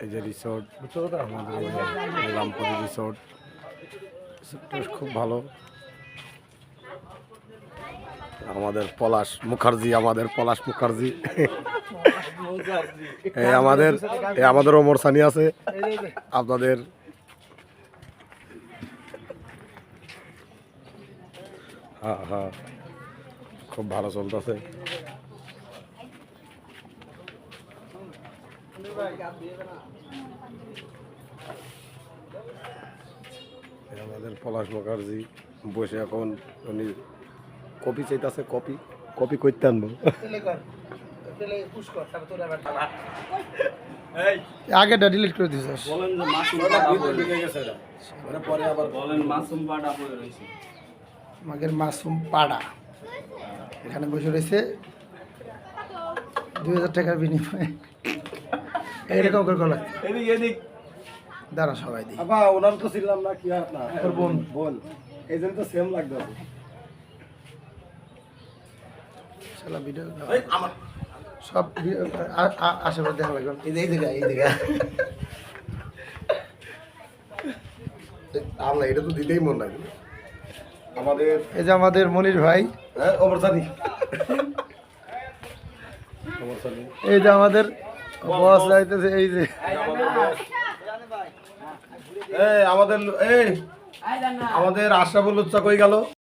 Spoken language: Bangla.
এই যে রিসোর্ট আমাদের রামপুরি রিসোর্ট, খুব ভালো। আমাদের পলাশ মুখার্জি আমাদের ওমর সানি আছে আপনাদের। হ্যাঁ, খুব ভালো চলতেছে। আমাদের পলাশ মুখার্জি বসে এখন উনি কপি চাইতেছে। কপি করতে আনবো। আগেটা ডিলিট করে দিয়েছিস। মাসুম পাড়া এখানে বসে রয়েছে 2000 টাকার বিনিময়ে। এইরকম করে গলা দাঁড়া সবাই দিই। ওনার তো ছিলাম না কি বোন এই জন্য তো সেম লাগবে। ভিডিও সব আশেপাশে দেখা লাগবে। এই জায়গা আমরা এটা তো দিতেই মন লাগে আমাদের। এই যে আমাদের মনির ভাই, এই যে আমাদের বস যাইতেছে। এই যে আমাদের আশরাফুল উচ্চা কই গেল।